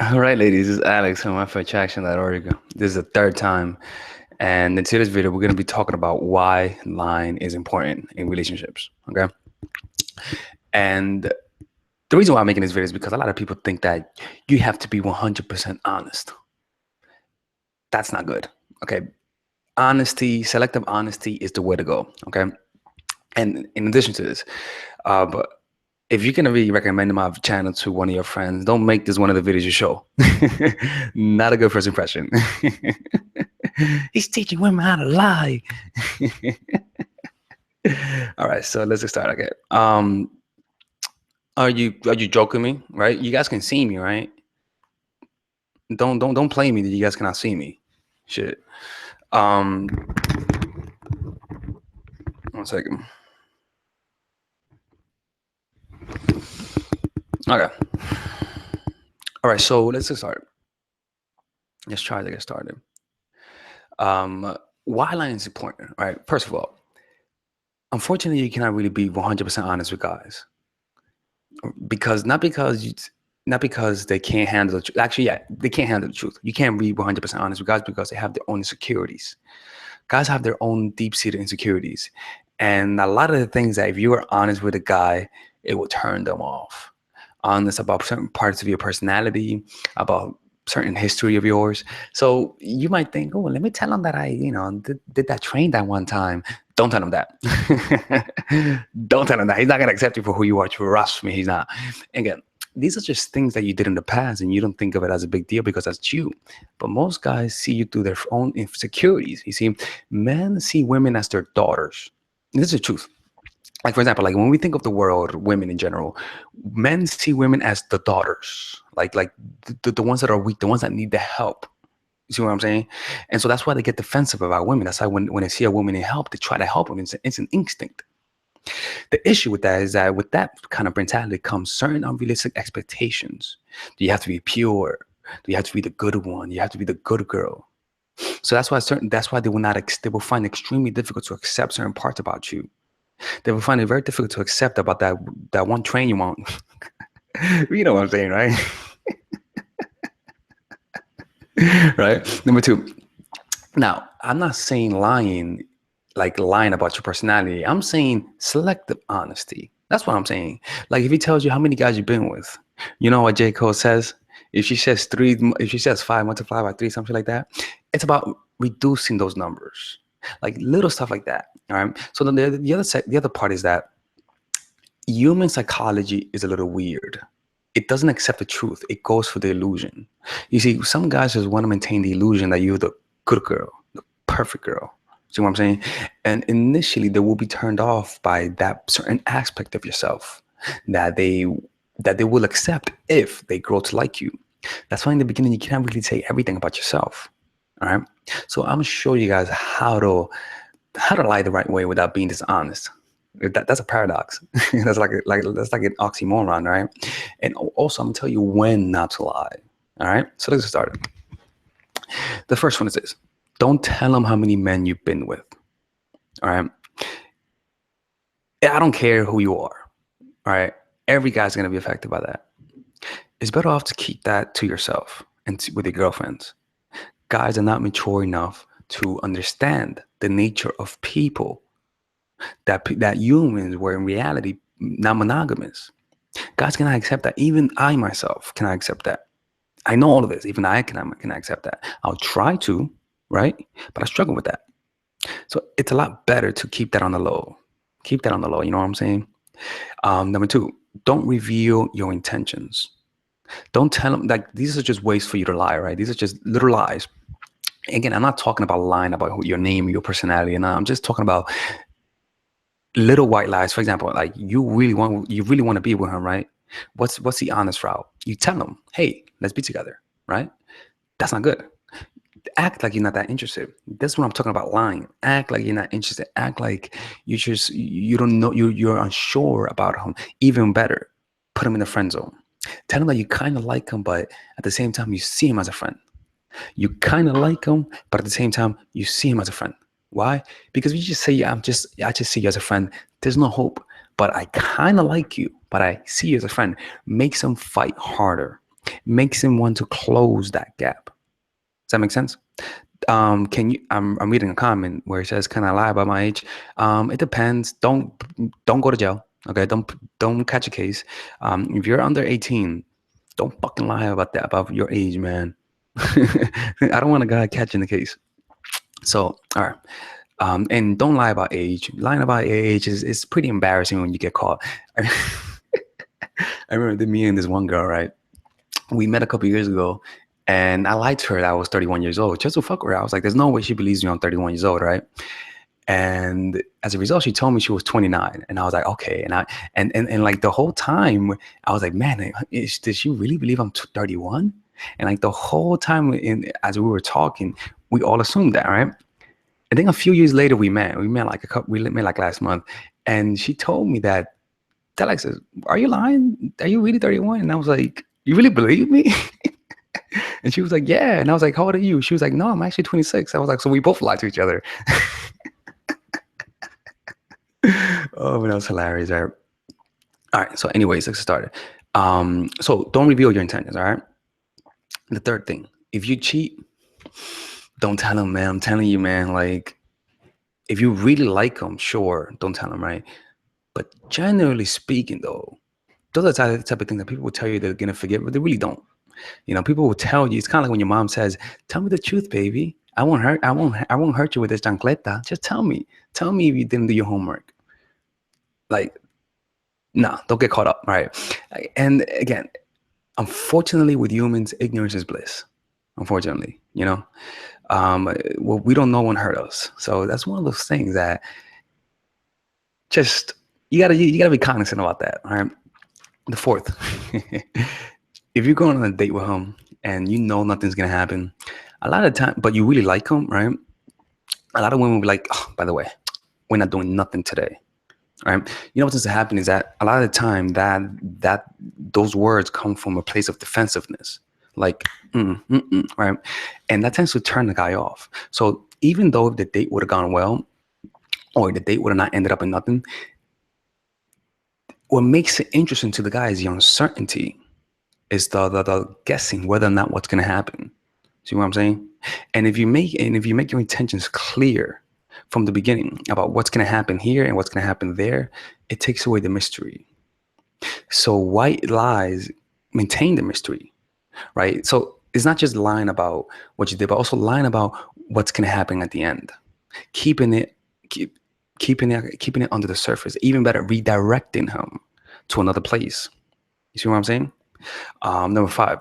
All right, ladies, this is Alex from myforattraction.org. This is the third time. And in today's video, we're going to be talking about why lying is important in relationships. Okay. And the reason why I'm making this video is because a lot of people think that you have to be 100% honest. That's not good. Okay. Honesty, selective honesty is the way to go. Okay. And in addition to this, but if you're gonna be recommending my channel to one of your friends, don't make this one of the videos you show. Not a good first impression. He's teaching women how to lie. All right, so let's get started. Okay. Are you joking me? Right? You guys can see me, right? Don't play me that you guys cannot see me. Shit. Um, 1 second. Okay. All right, so let's get started. Let's try to get started. Why lying is important, right? First of all, unfortunately, you cannot really be 100% honest with guys because not because they can't handle the truth. Actually, yeah, they can't handle the truth. You can't be 100% honest with guys because they have their own insecurities. Guys have their own deep-seated insecurities, and a lot of the things that if you are honest with a guy, it will turn them off. Honest about certain parts of your personality, about certain history of yours. So you might think, oh, let me tell him that I, did that train that one time. Don't tell him that. Don't tell him that. He's not gonna accept you for who you are. Trust me, he's not. Again, these are just things that you did in the past and you don't think of it as a big deal because that's you. But most guys see you through their own insecurities. You see, men see women as their daughters. This is the truth. Like, for example, like when we think of the world, women in general, men see women as the daughters, like the ones that are weak, the ones that need the help. You see what I'm saying? And so that's why they get defensive about women. That's why when they see a woman in help, they try to help them. It's an instinct. The issue with that is that with that kind of mentality comes certain unrealistic expectations. Do you have to be pure? Do you have to be the good one? You have to be the good girl. So that's why they will find it extremely difficult to accept certain parts about you. They will find it very difficult to accept about that one train you want. You know what I'm saying, right? Right. Number two. Now, I'm not saying lying, like lying about your personality. I'm saying selective honesty. That's what I'm saying. Like if he tells you how many guys you've been with, you know what J. Cole says? If she says five multiplied by three, something like that, it's about reducing those numbers, like little stuff like that. All right. So then the other part is that human psychology is a little weird. It doesn't accept the truth. It goes for the illusion. You see, some guys just want to maintain the illusion that you're the good girl, the perfect girl. See what I'm saying? And initially, they will be turned off by that certain aspect of yourself that they will accept if they grow to like you. That's why in the beginning you can't really say everything about yourself. All right. So I'm gonna show you guys how to lie the right way without being dishonest. That's a paradox. That's like an oxymoron, right? And also, I'm gonna tell you when not to lie. All right. So let's get started. The first one is this: don't tell them how many men you've been with. All right. I don't care who you are. All right. Every guy's gonna be affected by that. It's better off to keep that to yourself and with your girlfriends. Guys are not mature enough to understand the nature of people. That humans were in reality not monogamous. Guys cannot accept that. Even I myself cannot accept that. I know all of this. Even I cannot accept that. I'll try to, right? But I struggle with that. So it's a lot better to keep that on the low. Keep that on the low. You know what I'm saying? Number two, don't reveal your intentions. Don't tell them, like, these are just ways for you to lie, right? These are just little lies. Again, I'm not talking about lying about your name, your personality, and I'm just talking about little white lies. For example, like you really want to be with him, right? What's the honest route? You tell him, hey, let's be together, right? That's not good. Act like you're not that interested. That's what I'm talking about, lying. Act like you're not interested. Act like you don't know, you're unsure about him. Even better, put him in the friend zone. Tell him that you kind of like him, but at the same time you see him as a friend. You kind of like him, but at the same time you see him as a friend. Why? Because if you just say, I just see you as a friend, there's no hope. But I kind of like you, but I see you as a friend. Makes them fight harder. makes him want to close that gap. Does that make sense? Can you? I'm reading a comment where it says, "Can I lie about my age?" It depends. Don't go to jail. Okay, don't catch a case. If you're under 18, don't fucking lie about that, about your age, man. I don't want a guy catching the case. So, all right. And don't lie about age. Lying about age is pretty embarrassing when you get caught. I remember me and this one girl, right? We met a couple years ago, and I lied to her that I was 31 years old just to fuck her. I was like, there's no way she believes me I'm 31 years old, right? And as a result, she told me she was 29, and I was like, okay. And like the whole time, I was like, man, does she really believe I'm 31? And like the whole time, as we were talking, we all assumed that, right? And then a few years later, we met. We met like last month, and she told me that Telex says, "Are you lying? Are you really 31?" And I was like, "You really believe me?" And she was like, "Yeah." And I was like, "How old are you?" She was like, "No, I'm actually 26." I was like, "So we both lied to each other." Oh, but that was hilarious. All right. So, anyways, let's get started. So don't reveal your intentions. All right. The third thing, if you cheat, don't tell him, man. I'm telling you, man. Like, if you really like him, sure, don't tell him, right? But generally speaking, though, those are the type of things that people will tell you they're gonna forget, but they really don't. You know, people will tell you. It's kind of like when your mom says, "Tell me the truth, baby. I won't hurt. I won't hurt you with this chancleta. Just tell me. Tell me if you didn't do your homework." Like, nah, don't get caught up, right? And again, unfortunately, with humans, ignorance is bliss. Unfortunately, you know, well, we don't know when hurt us. So that's one of those things that just you gotta be cognizant about that. All right. The fourth, if you're going on a date with him and you know nothing's gonna happen, a lot of time, but you really like him, right? A lot of women will be like, oh, by the way, we're not doing nothing today. Right. You know what tends to happen is that a lot of the time that those words come from a place of defensiveness, like right, and that tends to turn the guy off. So even though the date would have gone well, or the date would have not ended up in nothing, what makes it interesting to the guy is the uncertainty, is the guessing whether or not what's going to happen. See what I'm saying? And if you make your intentions clear from the beginning about what's going to happen here and what's going to happen there, it takes away the mystery. So white lies maintain the mystery, right? So it's not just lying about what you did, but also lying about what's going to happen at the end, keeping it under the surface. Even better, redirecting him to another place. You see what I'm saying? Number 5.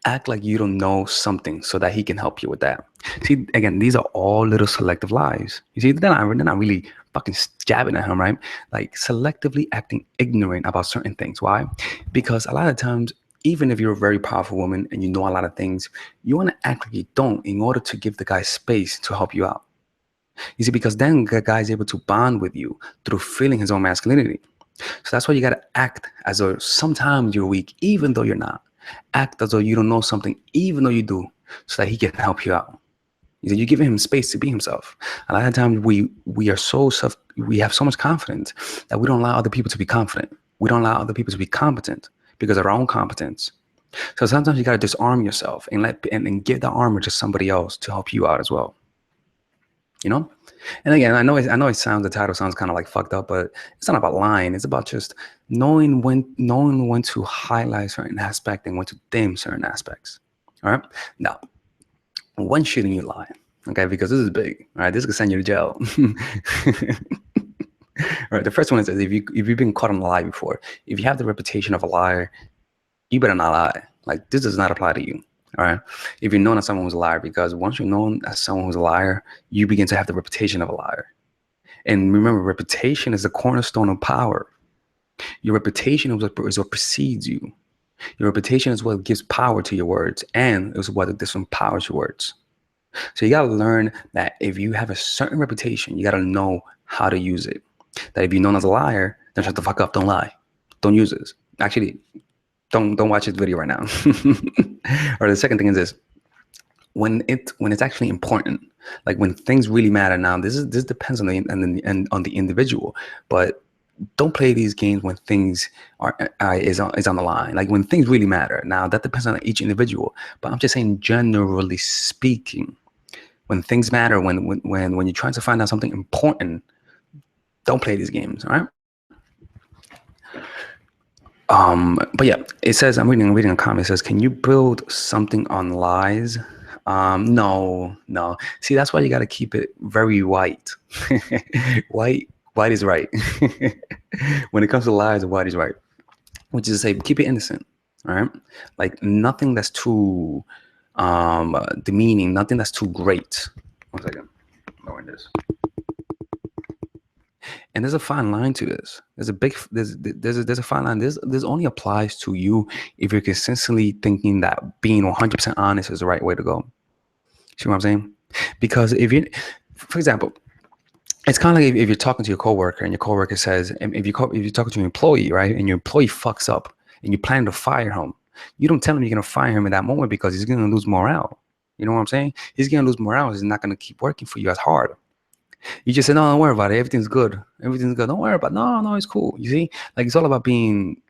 Act like you don't know something so that he can help you with that. See, again, these are all little selective lies. You see, they're not really fucking jabbing at him, right? Like selectively acting ignorant about certain things. Why? Because a lot of times, even if you're a very powerful woman and you know a lot of things, you want to act like you don't in order to give the guy space to help you out. You see, because then the guy is able to bond with you through feeling his own masculinity. So that's why you got to act as though sometimes you're weak, even though you're not. Act as though you don't know something, even though you do, so that he can help you out. You're giving him space to be himself. A lot of times we have so much confidence that we don't allow other people to be confident. We don't allow other people to be competent because of our own competence. So sometimes you got to disarm yourself and give the armor to somebody else to help you out as well. You know? And again, I know the title sounds kind of like fucked up, but it's not about lying. It's about just knowing when to highlight certain aspects and when to dim certain aspects. All right. Now, when shouldn't you lie? Okay, because this is big. All right, this could send you to jail. All right. The first one is if you've been caught on a lie before, if you have the reputation of a liar, you better not lie. Like, this does not apply to you. All right. If you're known as someone who's a liar, because once you're known as someone who's a liar, you begin to have the reputation of a liar. And remember, reputation is the cornerstone of power. Your reputation is what precedes you. Your reputation is what gives power to your words, and is what disempowers your words. So you got to learn that if you have a certain reputation, you got to know how to use it. That if you're known as a liar, then shut the fuck up. Don't lie. Don't use this. Actually, don't watch this video right now. Or the second thing is this: when it's actually important, like when things really matter. Now, this depends on the individual, but don't play these games when things is on the line, like when things really matter. Now that depends on each individual, but I'm just saying, generally speaking, when things matter, when you're trying to find out something important, don't play these games. All right. But yeah, it says, I'm reading a comment. It says, can you build something on lies? No. See, that's why you got to keep it very white. White is right. When it comes to lies, white is right. Which is to say, keep it innocent. All right. Like nothing that's too demeaning, nothing that's too great. 1 second. Lowering this. And there's a fine line to this. There's a fine line. This only applies to you if you're consistently thinking that being 100% honest is the right way to go. See what I'm saying? Because if you, for example, it's kind of like if you're talking to your coworker and your coworker says, and if you're talking to an employee, right, and your employee fucks up and you plan to fire him, you don't tell him you're gonna fire him in that moment because he's gonna lose morale. You know what I'm saying? He's gonna lose morale. He's not gonna keep working for you as hard. You just say, no, don't worry about it. Everything's good. Everything's good. Don't worry about it. No, it's cool. You see, like it's all about being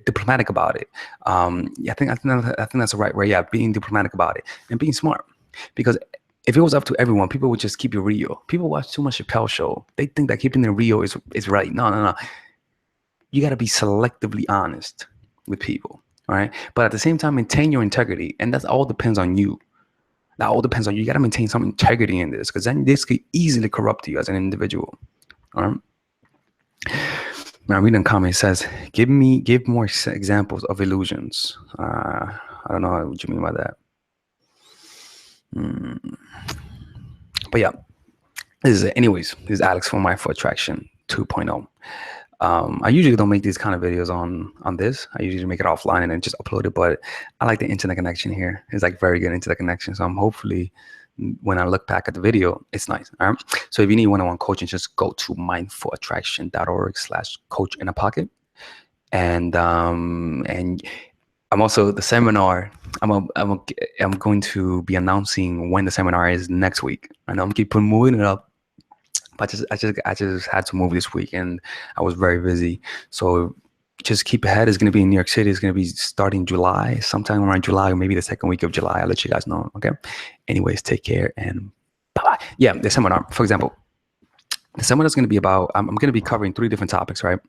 diplomatic about it. Yeah, I think that's the right way. Yeah, being diplomatic about it and being smart. Because if it was up to everyone, people would just keep it real. People watch too much Chappelle Show. They think that keeping it real is right. No. You got to be selectively honest with people, all right? But at the same time, maintain your integrity, and that all depends on you. That all depends on you. You got to maintain some integrity in this, because then this could easily corrupt you as an individual. All right. Now, reading a comment, says, give more examples of illusions. I don't know what you mean by that. But yeah, this is Alex from Mindful Attraction 2.0. I usually don't make these kind of videos on this. I usually make it offline and then just upload it, but I like the internet connection here. It's like very good internet connection. So I'm hopefully when I look back at the video, it's nice. All right. So if you need one-on-one coaching, just go to mindfulattraction.org/coach-in-a-pocket. And I'm also the seminar. I'm going to be announcing when the seminar is next week. I know I'm keep moving it up. But I just had to move this week and I was very busy. So just keep ahead. It's going to be in New York City. It's going to be starting July, sometime around July, or maybe the second week of July. I'll let you guys know. Okay. Anyways, take care and bye-bye. Yeah, the seminar, for example, the seminar is going to be about, I'm going to be covering 3 different topics, right?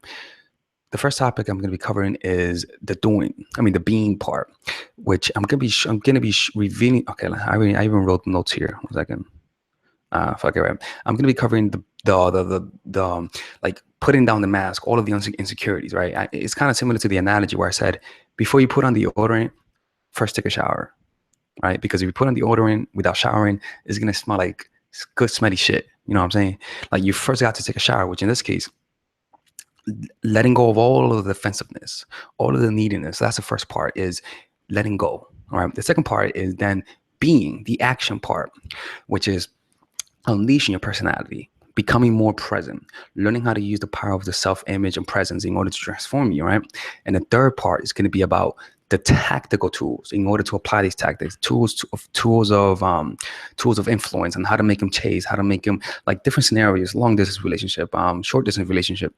The first topic I'm going to be covering is the being part, which I'm going to be revealing. Okay. I even wrote notes here. 1 second. Fuck it, right. I'm gonna be covering the like putting down the mask, all of the insecurities, right? It's kind of similar to the analogy where I said before you put on the deodorant, first take a shower, right? Because if you put on the deodorant without showering, it's gonna smell like good smelly shit. You know what I'm saying? Like you first got to take a shower, which in this case, letting go of all of the defensiveness, all of the neediness. That's the first part, is letting go. All right. The second part is then being, the action part, which is unleashing your personality, becoming more present, learning how to use the power of the self-image and presence in order to transform you, right? And the third part is going to be about the tactical tools in order to apply these tactics, tools of influence, and how to make them chase, how to make them like different scenarios, long distance relationship, short distance relationship,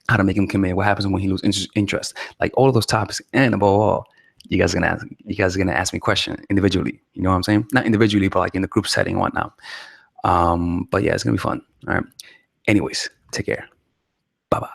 how to make them commit, what happens when he loses interest, like all of those topics. And above all, you guys are gonna ask me questions individually. You know what I'm saying? Not individually, but like in the group setting and whatnot. But yeah, it's gonna be fun. All right. Anyways, take care. Bye-bye.